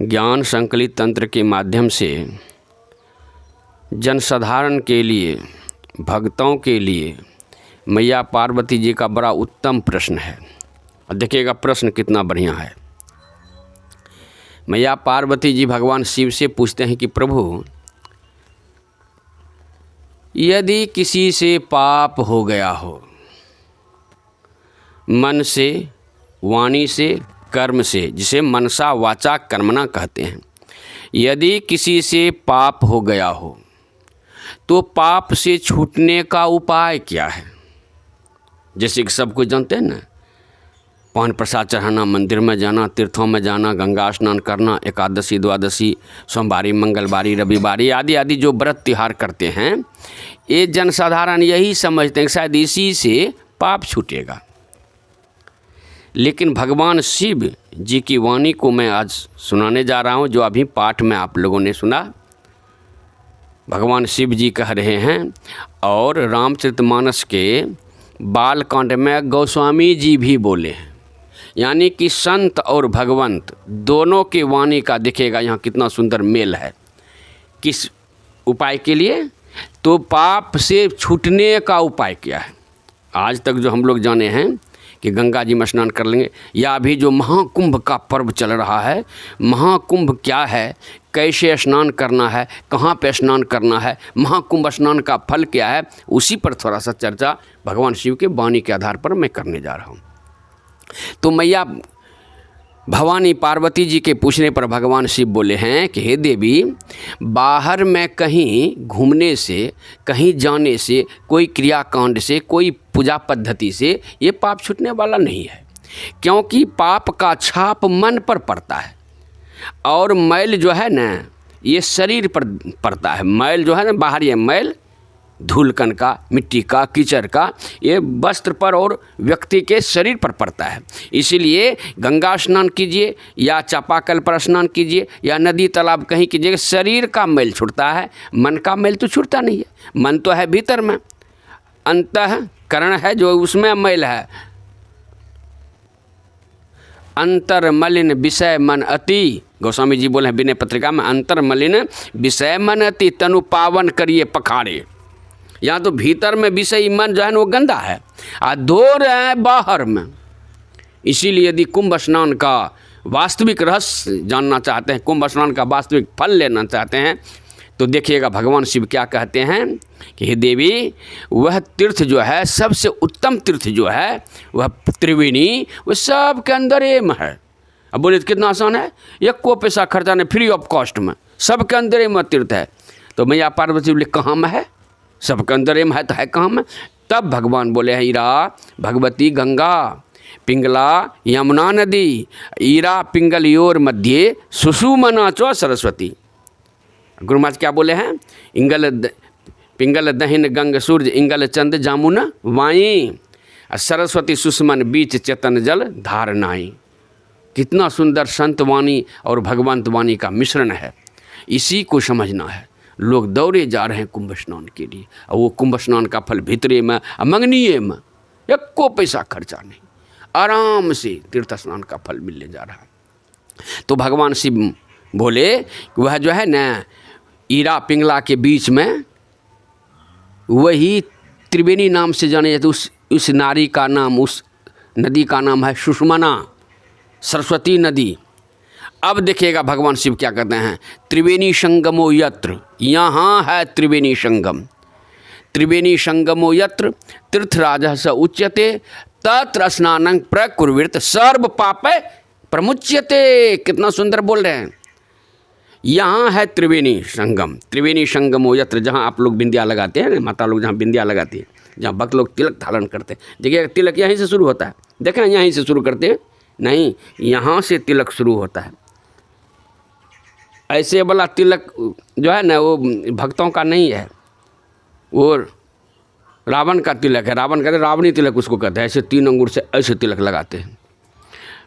ज्ञान संकलित तंत्र के माध्यम से जनसाधारण के लिए, भक्तों के लिए मैया पार्वती जी का बड़ा उत्तम प्रश्न है। और देखिएगा प्रश्न कितना बढ़िया है। मैया पार्वती जी भगवान शिव से पूछते हैं कि प्रभु, यदि किसी से पाप हो गया हो, मन से, वाणी से, कर्म से, जिसे मनसा वाचा कर्मणा कहते हैं, यदि किसी से पाप हो गया हो तो पाप से छूटने का उपाय क्या है? जैसे कि सब कुछ जानते हैं ना, पान प्रसाद चढ़ाना, मंदिर में जाना, तीर्थों में जाना, गंगा स्नान करना, एकादशी, द्वादशी, सोमवारी, मंगलवारी, रविवारी आदि आदि जो व्रत त्योहार करते हैं, ये जनसाधारण यही समझते हैं कि शायद इसी से पाप छूटेगा। लेकिन भगवान शिव जी की वाणी को मैं आज सुनाने जा रहा हूँ, जो अभी पाठ में आप लोगों ने सुना। भगवान शिव जी कह रहे हैं, और रामचरितमानस के बालकांड में गोस्वामी जी भी बोले हैं। यानी कि संत और भगवंत दोनों के वाणी का दिखेगा यहाँ कितना सुंदर मेल है। किस उपाय के लिए? तो पाप से छूटने का उपाय क्या है? आज तक जो हम लोग जाने हैं कि गंगा जी में स्नान कर लेंगे, या अभी जो महाकुंभ का पर्व चल रहा है, महाकुंभ क्या है, कैसे स्नान करना है, कहाँ पे स्नान करना है, महाकुंभ स्नान का फल क्या है, उसी पर थोड़ा सा चर्चा भगवान शिव के वाणी के आधार पर मैं करने जा रहा हूँ। तो मैया भवानी पार्वती जी के पूछने पर भगवान शिव बोले हैं कि हे देवी, बाहर में कहीं घूमने से, कहीं जाने से, कोई क्रियाकांड से, कोई पूजा पद्धति से ये पाप छूटने वाला नहीं है। क्योंकि पाप का छाप मन पर पड़ता है, और मैल जो है ना ये शरीर पर पड़ता है। मैल जो है ना बाहर, ये मैल धूलकन का, मिट्टी का, कीचड़ का, ये वस्त्र पर और व्यक्ति के शरीर पर पड़ता है। इसीलिए गंगा स्नान कीजिए या चापाकल पर स्नान कीजिए या नदी तालाब कहीं कीजिए, शरीर का मैल छूटता है, मन का मैल तो छूटता नहीं है। मन तो है भीतर में, अंतःकरण है जो उसमें मैल है। अंतर मलिन विषय मन अति, गोस्वामी जी बोले हैं विनय पत्रिका में, अंतर मलिन विषय मन अति तनु पावन करिए पखाड़े। यहाँ तो भीतर में विषय मन जो है ना वो गंदा है, और धो रहे हैं बाहर में। इसीलिए यदि कुंभ स्नान का वास्तविक रहस्य जानना चाहते हैं, कुंभ स्नान का वास्तविक फल लेना चाहते हैं, तो देखिएगा भगवान शिव क्या कहते हैं कि हे देवी, वह तीर्थ जो है, सबसे उत्तम तीर्थ जो है वह त्रिवेणी, वह सब के अंदर एम है। अब बोले तो कितना आसान है, एक को पैसा खर्चा नहीं, फ्री ऑफ कॉस्ट में सब के अंदर एम तीर्थ है। तो मैया पार्वती बोले कहाँ में है? सबके अंदर एम है तो है कहाँ में? तब भगवान बोले हैं, ईरा भगवती गंगा पिंगला यमुना नदी, ईरा पिंगल योर मध्य सुषुमना चो सरस्वती। गुरु महाराज क्या बोले हैं? पिंगल दहिन गंग सूर्य इंगल चंद जामुन वाई, सरस्वती सुषमन बीच चेतन जल धार नाई। कितना सुंदर संत वाणी और भगवंत वाणी का मिश्रण है। इसी को समझना है। लोग दौड़े जा रहे हैं कुंभ स्नान के लिए, और वो कुंभ स्नान का फल भीतरे में, मंगनीय में, एक को पैसा खर्चा नहीं, आराम से तीर्थ स्नान का फल मिलने जा रहा है। तो भगवान शिव बोले वह जो है ना ईरा पिंगला के बीच में, वही त्रिवेणी नाम से जाने जाते, उस नारी का नाम, उस नदी का नाम है सुषुमना, सरस्वती नदी। अब देखिएगा भगवान शिव क्या कहते हैं, त्रिवेणी संगमो यत्र, यहाँ है त्रिवेणी संगम। त्रिवेणी संगमो यत्र तीर्थराजः स उच्यते तत्र स्नानं प्रकुर्वीत सर्व पापे प्रमुच्यते। कितना सुंदर बोल रहे हैं। यहाँ है त्रिवेणी संगम। त्रिवेणी संगमो यत्र, जहाँ आप लोग बिंदिया लगाते हैं, माता लोग जहाँ बिंदिया लगाती है, जहाँ भक्त लोग तिलक धारण करते हैं, देखिए तिलक यहीं से शुरू होता है। देखें यहीं से शुरू करते हैं, नहीं, यहाँ से तिलक शुरू होता है। ऐसे वाला तिलक जो है ना वो भक्तों का नहीं है, वो रावण का तिलक है। रावण कहते हैं, रावणी तिलक उसको कहते हैं। ऐसे 3 अंगूर से ऐसे तिलक लगाते हैं।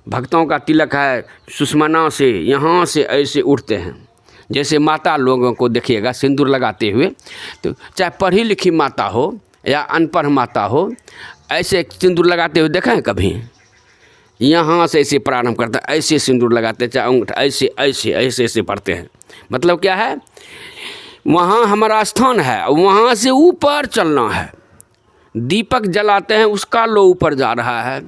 भक्तों का तिलक है सुषुमना से, यहाँ से ऐसे उठते हैं। जैसे माता लोगों को देखिएगा सिंदूर लगाते हुए, तो चाहे पढ़ी लिखी माता हो या अनपढ़ माता हो, ऐसे सिंदूर लगाते हुए देखा है कभी? यहाँ से ऐसे प्रारंभ करते हैं, ऐसे सिंदूर लगाते हैं, चाहे अंगूठा ऐसे ऐसे ऐसे ऐसे पढ़ते हैं। मतलब क्या है, वहाँ हमारा स्थान है, वहाँ से ऊपर चलना है। दीपक जलाते हैं, उसका लो ऊपर जा रहा है।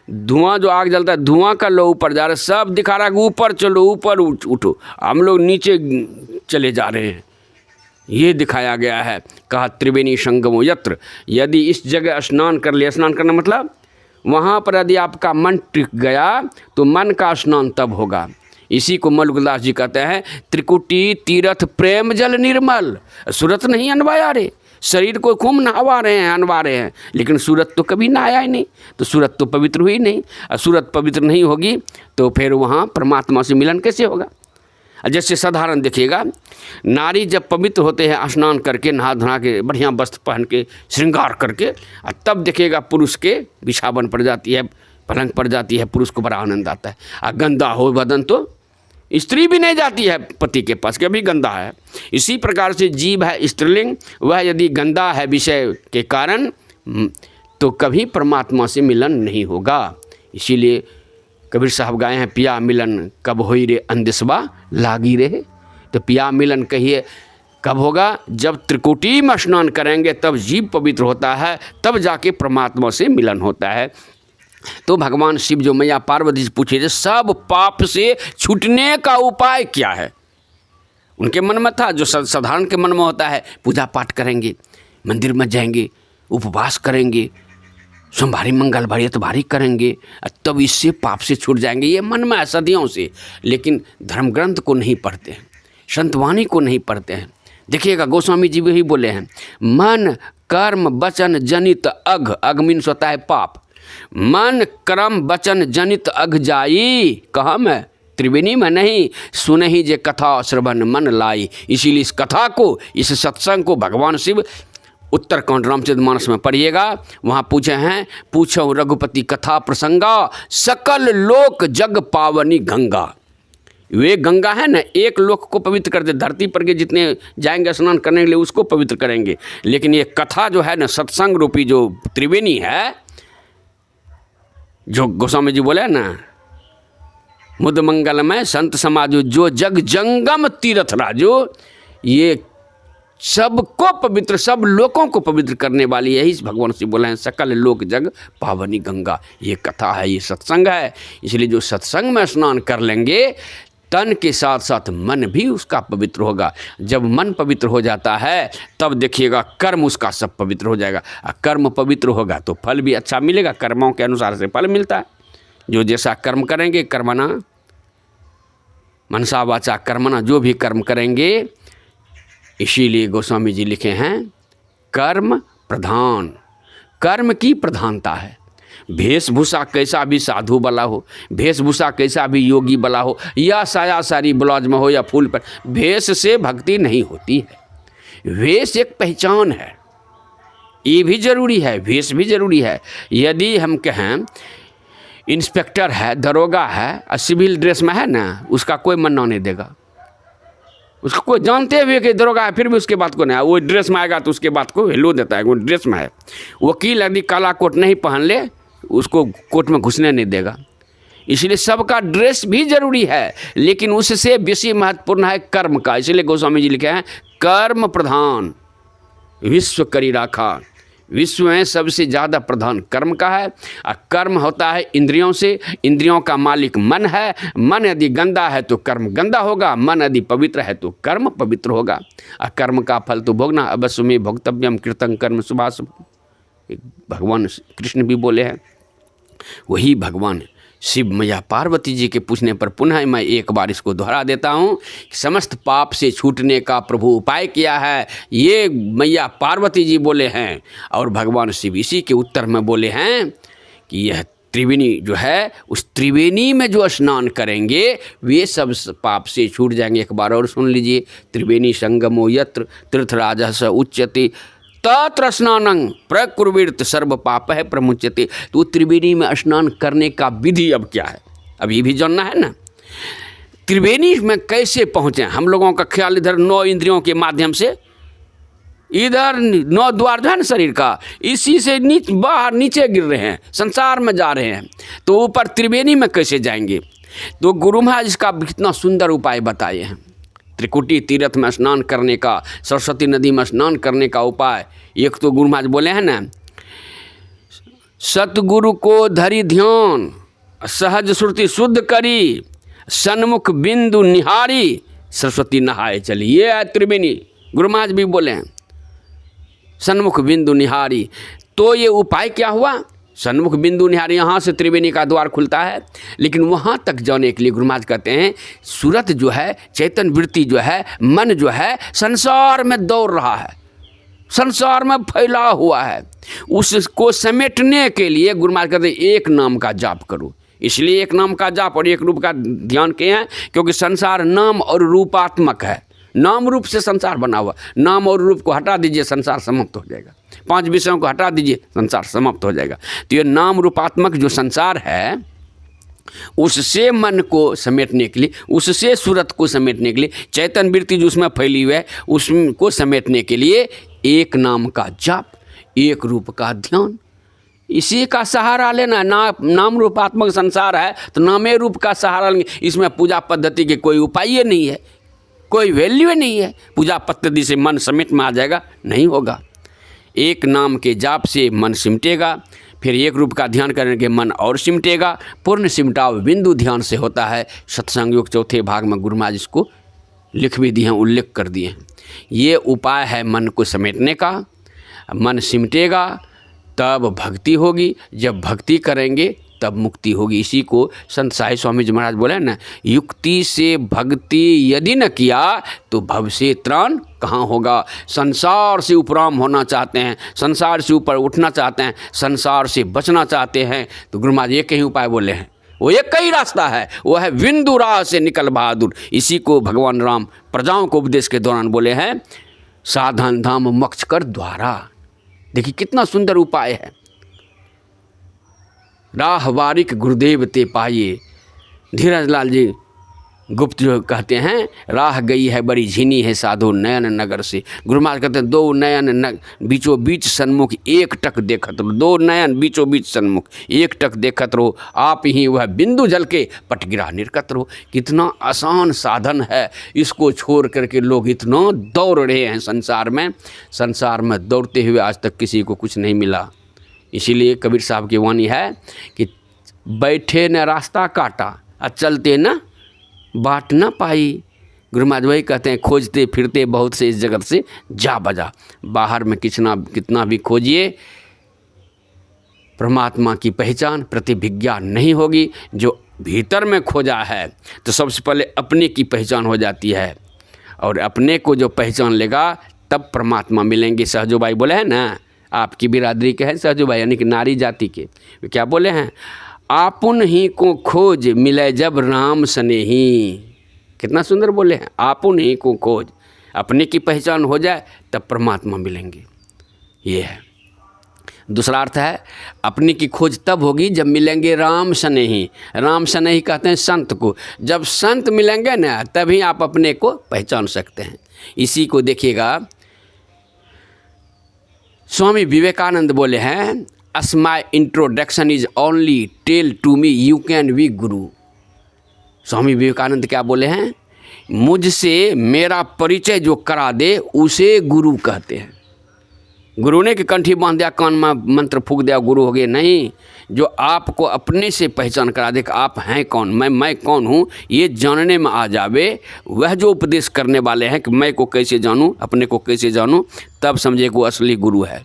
धुआं जो आग जलता है, धुआं का लो ऊपर जा रहा है। सब दिखा रहा है कि ऊपर चलो, ऊपर उठो। हम लोग नीचे चले जा रहे हैं, ये दिखाया गया है। कहा त्रिवेणी संगमो यत्र, यदि इस जगह स्नान कर लिया, स्नान करना मतलब वहाँ पर यदि आपका मन टिक गया तो मन का स्नान तब होगा। इसी को मलुकदास जी कहते हैं, त्रिकुटी तीर्थ प्रेम जल निर्मल। सूरत नहीं अनवाया रे, शरीर को खूब नहवा रहे हैं, अनवा रहे हैं, लेकिन सूरत तो कभी नहाया ही नहीं, तो सूरत तो पवित्र हुई नहीं। और सूरत पवित्र नहीं होगी तो फिर वहाँ परमात्मा से मिलन कैसे होगा। जैसे साधारण देखिएगा, नारी जब पवित्र होते हैं स्नान करके, नहा धोना के, बढ़िया वस्त्र पहन के, श्रृंगार करके, और तब देखिएगा पुरुष के बिछावन पड़ जाती है, पलंग पड़ जाती है, पुरुष को बड़ा आनंद आता है। और गंदा हो बदन तो स्त्री भी नहीं जाती है पति के पास, कभी गंदा है। इसी प्रकार से जीव है स्त्रीलिंग, वह यदि गंदा है विषय के कारण तो कभी परमात्मा से मिलन नहीं होगा। इसीलिए कबीर साहब गाए हैं, पिया मिलन कब होई रे अंदिसवा लागी रहे। तो पिया मिलन कहिए कब होगा, जब त्रिकुटी में स्नान करेंगे तब जीव पवित्र होता है, तब जाके परमात्मा से मिलन होता है। तो भगवान शिव जो मैया पार्वती से पूछे थे सब पाप से छूटने का उपाय क्या है, उनके मन में था, जो साधारण के मन में होता है, पूजा पाठ करेंगे, मंदिर में जाएंगे, उपवास करेंगे, सोमवारी मंगलवारी इतवारी करेंगे, तब इससे पाप से छूट जाएंगे, ये मन में है सदियों से। लेकिन धर्म ग्रंथ को नहीं पढ़ते हैं, संतवाणी को नहीं पढ़ते हैं। देखिएगा गोस्वामी जी भी बोले हैं, मन कर्म वचन जनित अघ, अघ मीन्स होता है पाप, मन कर्म वचन जनित अघ जाई, कहाँ में, त्रिवेणी में नहीं, सुने ही जे कथा श्रवण मन लाई। इसीलिए इस कथा को, इस सत्संग को भगवान शिव उत्तरकांड रामचरितमानस में पढ़िएगा, वहाँ पूछे हैं, पूछो रघुपति कथा प्रसंगा, सकल लोक जग पावनी गंगा। वे गंगा है ना, एक लोक को पवित्र कर दे, धरती पर के जितने जाएंगे स्नान करने के लिए उसको पवित्र करेंगे। लेकिन ये कथा जो है ना, सत्संग रूपी जो त्रिवेणी है, जो गोस्वामी जी बोले ना, मुद मंगलमय संत समाजो जो जग जंगम तीर्थ राजो, ये सबको पवित्र, सब लोगों को पवित्र करने वाली यही भगवान से बोले हैं, सकल लोक जग पावनी गंगा। ये कथा है, ये सत्संग है। इसलिए जो सत्संग में स्नान कर लेंगे, तन के साथ साथ मन भी उसका पवित्र होगा। जब मन पवित्र हो जाता है तब देखिएगा कर्म उसका सब पवित्र हो जाएगा। कर्म पवित्र होगा तो फल भी अच्छा मिलेगा, कर्मों के अनुसार से फल मिलता है। जो जैसा कर्म करेंगे, कर्मणा मनसा वाचा कर्मणा, जो भी कर्म करेंगे, इसीलिए गोस्वामी जी लिखे हैं, कर्म प्रधान, कर्म की प्रधानता है। वेशभूषा कैसा भी साधु वाला हो, वेशभूषा कैसा भी योगी वाला हो, या साया सारी ब्लाउज में हो या फूल पर, वेश से भक्ति नहीं होती है। वेश एक पहचान है, ये भी जरूरी है, वेश भी जरूरी है। यदि हम कहें इंस्पेक्टर है, दरोगा है और सिविल ड्रेस में है ना, उसका कोई मन्ना नहीं देगा। उसको कोई जानते हुए कि दरोगा है फिर भी उसके बात को नहीं, वो ड्रेस में आएगा तो उसके बात को हेलो देता है, वो ड्रेस में है। वकील यदि काला कोट नहीं पहन ले, उसको कोर्ट में घुसने नहीं देगा। इसलिए सबका ड्रेस भी जरूरी है, लेकिन उससे बेसी महत्वपूर्ण है कर्म का। इसलिए गोस्वामी जी लिखे हैं, कर्म प्रधान विश्व करी राखा, विश्व में सबसे ज़्यादा प्रधान कर्म का है। और कर्म होता है इंद्रियों से, इंद्रियों का मालिक मन है। मन यदि गंदा है तो कर्म गंदा होगा, मन यदि पवित्र है तो कर्म पवित्र होगा। और कर्म का फल तो भोगना, अवश्य में भोक्तव्यम कृतं कर्म शुभाशुभ, भगवान कृष्ण भी बोले हैं। वही भगवान शिव मैया पार्वती जी के पूछने पर पुनः मैं एक बार इसको दोहरा देता हूँ, समस्त पाप से छूटने का प्रभु उपाय किया है, ये मैया पार्वती जी बोले हैं। और भगवान शिव इसी के उत्तर में बोले हैं कि यह त्रिवेणी जो है, उस त्रिवेणी में जो स्नान करेंगे वे सब पाप से छूट जाएंगे। एक बार और सुन लीजिए, त्रिवेणी संगमो यत्र तीर्थराजः स उच्यते तत्र स्नानं प्रकुर्वीत सर्व पाप है प्रमुच्यते। तो त्रिवेणी में स्नान करने का विधि अब क्या है, अब ये भी जानना है ना। त्रिवेणी में कैसे पहुँचे, हम लोगों का ख्याल इधर 9 इंद्रियों के माध्यम से इधर 9 द्वार जो है ना शरीर का, इसी से बाहर नीचे गिर रहे हैं, संसार में जा रहे हैं, तो ऊपर त्रिवेणी में कैसे जाएंगे। तो गुरु महाराज इसका कितना सुंदर उपाय बताए हैं। त्रिकुटी तीर्थ में स्नान करने का, सरस्वती नदी में स्नान करने का उपाय। एक तो गुरु महाराज बोले हैं ना, सतगुरु को धरी ध्यान, सहज श्रुति शुद्ध करी, सन्मुख बिंदु निहारी, सरस्वती नहाए चली। ये है त्रिवेणी, गुरु महाराज भी बोले हैं, सन्मुख बिंदु निहारी। तो ये उपाय क्या हुआ, सन्मुख बिंदु निहारी, यहाँ से त्रिवेणी का द्वार खुलता है। लेकिन वहाँ तक जाने के लिए गुरु महाराज कहते हैं, सूरत जो है, चैतन्य वृत्ति जो है, मन जो है, संसार में दौड़ रहा है, संसार में फैला हुआ है। उसको समेटने के लिए गुरु महाराज कहते हैं एक नाम का जाप करो। इसलिए एक नाम का जाप और एक रूप का ध्यान किए हैं, क्योंकि संसार नाम और रूपात्मक है। नाम रूप से संसार बना हुआ, नाम और रूप को हटा दीजिए, संसार समाप्त हो जाएगा। 5 विषयों को हटा दीजिए, संसार समाप्त हो जाएगा। तो ये नाम रूपात्मक जो संसार है, उससे मन को समेटने के लिए, उससे सूरत को समेटने के लिए, चैतन्य वृत्ति जो उसमें फैली हुई है उसको समेटने के लिए एक नाम का जाप, एक रूप का ध्यान, इसी का सहारा लेना। नाम रूपात्मक संसार है तो नामे रूप का सहारा लेंगे। इसमें पूजा पद्धति के कोई उपाय नहीं है, कोई वैल्यू नहीं है। पूजा पद्धति से मन समेट में आ जाएगा, नहीं होगा। एक नाम के जाप से मन सिमटेगा, फिर एक रूप का ध्यान करने के मन और सिमटेगा। पूर्ण सिमटाव बिंदु ध्यान से होता है। सत्संग योग 4थे भाग में गुरु महाराज इसको लिख भी दिए हैं, उल्लेख कर दिए हैं। ये उपाय है मन को समेटने का। मन सिमटेगा तब भक्ति होगी, जब भक्ति करेंगे तब मुक्ति होगी। इसी को संत साहिब स्वामी जी महाराज बोले ना, युक्ति से भक्ति यदि न किया तो भव से त्राण कहाँ होगा। संसार से उपराम होना चाहते हैं, संसार से ऊपर उठना चाहते हैं, संसार से बचना चाहते हैं, तो गुरु महाराज एक ही उपाय बोले हैं, वो एक ही रास्ता है, वो है बिंदु राह से निकल बहादुर। इसी को भगवान राम प्रजाओं को उपदेश के दौरान बोले हैं, साधन धाम मोक्ष कर द्वारा। देखिए कितना सुंदर उपाय है। राह वारिक गुरुदेव ते पाइए। धीरज लाल जी गुप्त जो कहते हैं, राह गई है बड़ी झिनी है साधु नयन नगर से। गुरु महाराज कहते हैं, 2 नयन बीचों बीच सन्मुख एक टक देखत रहो। 2 नयन बीचों बीच सन्मुख एक टक देखत रहो, आप ही वह बिंदु जल के पट गिरा निर्कत रहो। कितना आसान साधन है, इसको छोड़ करके लोग इतना दौड़ रहे हैं संसार में। संसार में दौड़ते हुए आज तक किसी को कुछ नहीं मिला। इसीलिए कबीर साहब की वाणी है कि बैठे न रास्ता काटा और चलते न बाट न पाई। गुरु महाराज वही कहते हैं, खोजते फिरते बहुत से इस जगत से जा बजा। बाहर में कितना भी खोजिए, परमात्मा की पहचान प्रतिभिज्ञा नहीं होगी। जो भीतर में खोजा है तो सबसे पहले अपने की पहचान हो जाती है, और अपने को जो पहचान लेगा तब परमात्मा मिलेंगे। सहजोबाई बोले हैं ना, आपकी बिरादरी के हैं सहजोबाई, यानी कि नारी जाति के, वे क्या बोले हैं, आपुन ही को खोज मिले जब राम स्नेही। कितना सुंदर बोले हैं, आपुन ही को खोज, अपने की पहचान हो जाए तब परमात्मा मिलेंगे। ये है। दूसरा अर्थ है, अपने की खोज तब होगी जब मिलेंगे राम स्नेही। राम स्नेही कहते हैं संत को। जब संत मिलेंगे ना तभी आप अपने को पहचान सकते हैं। इसी को देखिएगा, स्वामी विवेकानंद बोले हैं, as my introduction is only tell to me you can be guru। Swami Vivekananda क्या बोले हैं, मुझसे मेरा परिचय जो करा दे उसे गुरु कहते हैं। गुरु ने कि कंठी बांध दिया, कान में मंत्र फूंक दिया, गुरु हो गए, नहीं। जो आपको अपने से पहचान करा दे कि आप हैं कौन, मैं कौन हूँ, ये जानने में आ जावे, वह जो उपदेश करने वाले हैं कि मैं को कैसे जानूँ, अपने को कैसे जानूँ, तब समझे को असली गुरु है।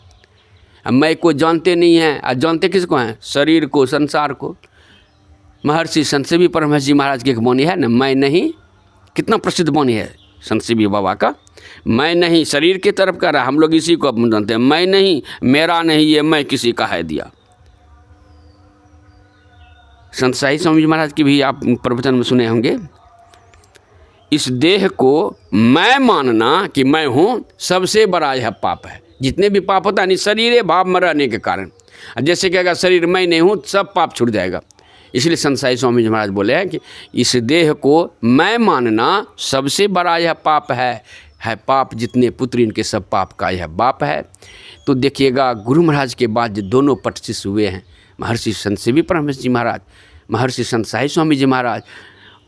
मैं को जानते नहीं हैं, आज जानते किसको हैं, शरीर को, संसार को। महर्षि संत सेवी परमहंस जी महाराज की एक वाणी है ना, मैं नहीं, कितना प्रसिद्ध वाणी है संत सेवी बाबा का, मैं नहीं शरीर की तरफ कर रहा, हम लोग इसी को जानते हैं, मैं नहीं, मेरा नहीं, ये मैं किसी का है दिया। संत साई स्वामी जी महाराज की भी आप प्रवचन में सुने होंगे, इस देह को मैं मानना कि मैं हूँ सबसे बड़ा यह पाप है। जितने भी पाप होता है नहीं, शरीर भाव में रहने के कारण, जैसे कि अगर शरीर मैं नहीं हूँ सब पाप छूट जाएगा। इसलिए संत साई स्वामी जी महाराज बोले हैं कि इस देह को मैं मानना सबसे बड़ा यह पाप है। है पाप जितने पुत्र इनके सब पाप का यह बाप है। तो देखिएगा गुरु महाराज के बाद जो दोनों पट शिष्य हुए हैं, महर्षि संत सेवी परमहंस जी महाराज, महर्षि संत साई स्वामी जी महाराज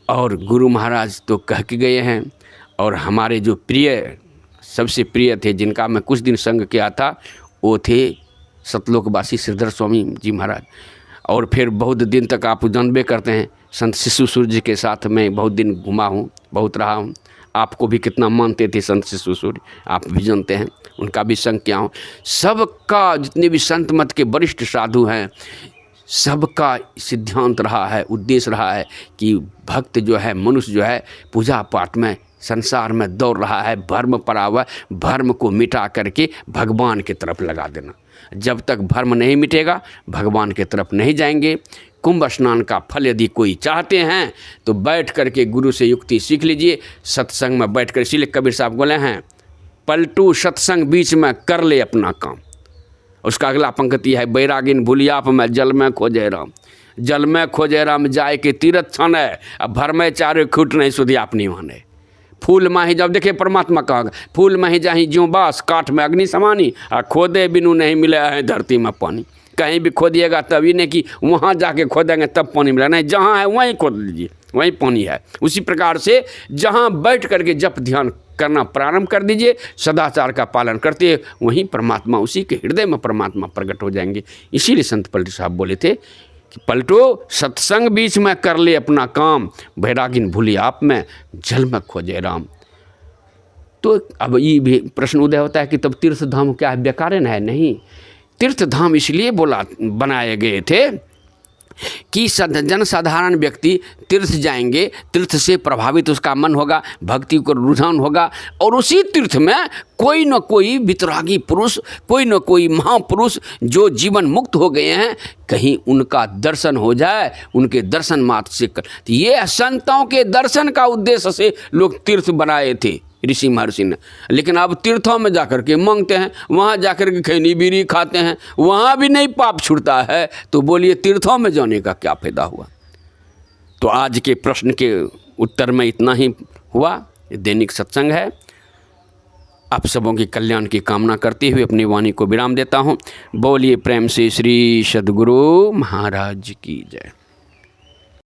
और गुरु महाराज तो कह के गए हैं। और हमारे जो प्रिय, सबसे प्रिय थे, जिनका मैं कुछ दिन संग किया था, वो थे सतलोकवासी श्रीधर स्वामी जी महाराज। और फिर बहुत दिन तक आप जानबे करते हैं संत शिशु सूर्य जी के साथ मैं बहुत दिन घुमा हूँ, बहुत रहा हूँ। आपको भी कितना मानते थे संत शिशु सूर्य, आप भी जानते हैं, उनका भी संग किया हूँ। सबका, जितने भी संत मत के वरिष्ठ साधु हैं, सबका सिद्धांत रहा है, उद्देश्य रहा है कि भक्त जो है, मनुष्य जो है, पूजा पाठ में, संसार में दौड़ रहा है, भर्म पड़ा हुआ, भर्म को मिटा करके भगवान की तरफ लगा देना। जब तक भर्म नहीं मिटेगा, भगवान की तरफ नहीं जाएंगे। कुंभ स्नान का फल यदि कोई चाहते हैं तो बैठ करके गुरु से युक्ति सीख लीजिए, सत्संग में बैठ कर। इसीलिए कबीर साहब बोले हैं, पलटू सत्संग बीच में कर ले अपना काम। उसका अगला पंक्ति है, बैरागिन भूलियाप में जल में खोजे राम, जल में खोजे राम जाए के तीरथ छाने, अब भर में चारे खूट नहीं सुधी अपनी माने। फूल माही, जब देखे परमात्मा कहा, फूल माही जाही ज्यों बास, काठ में अग्नि समानी, और खोदे बिनु नहीं मिले है धरती में पानी। कहीं भी खोदिएगा तब ये नहीं कि वहाँ जाके खोदेंगे तब पानी मिला, नहीं, जहाँ है वहीं खोद लीजिए, वहीं पानी है। उसी प्रकार से जहाँ बैठ करके जप ध्यान करना प्रारंभ कर दीजिए, सदाचार का पालन करते हैं, वहीं परमात्मा, उसी के हृदय में परमात्मा प्रकट हो जाएंगे। इसीलिए संत पलटू साहब बोले थे कि पलटो सत्संग बीच में कर ले अपना काम, बैरागिन भूली आप में जल में खोजे राम। तो अब ये भी प्रश्न उदय होता है कि तब तीर्थ धाम क्या है, बेकार है? नहीं, तीर्थ धाम इसलिए बनाए गए थे कि जनसाधारण व्यक्ति तीर्थ जाएंगे, तीर्थ से प्रभावित उसका मन होगा, भक्ति को रुझान होगा, और उसी तीर्थ में कोई न कोई वितरागी पुरुष, कोई न कोई महापुरुष जो जीवन मुक्त हो गए हैं, कहीं उनका दर्शन हो जाए, उनके दर्शन मात्र से कर। ये संतों के दर्शन का उद्देश्य से लोग तीर्थ बनाए थे ऋषि महर्षि ने। लेकिन अब तीर्थों में जाकर के मांगते हैं, वहाँ जाकर के खैनी बीड़ी खाते हैं, वहाँ भी नहीं पाप छूटता है, तो बोलिए तीर्थों में जाने का क्या फायदा हुआ? तो आज के प्रश्न के उत्तर में इतना ही हुआ। दैनिक सत्संग है। आप सबों के कल्याण की कामना करते हुए अपनी वाणी को विराम देता हूँ। बोलिए प्रेम से श्री सद्गुरु महाराज की जय।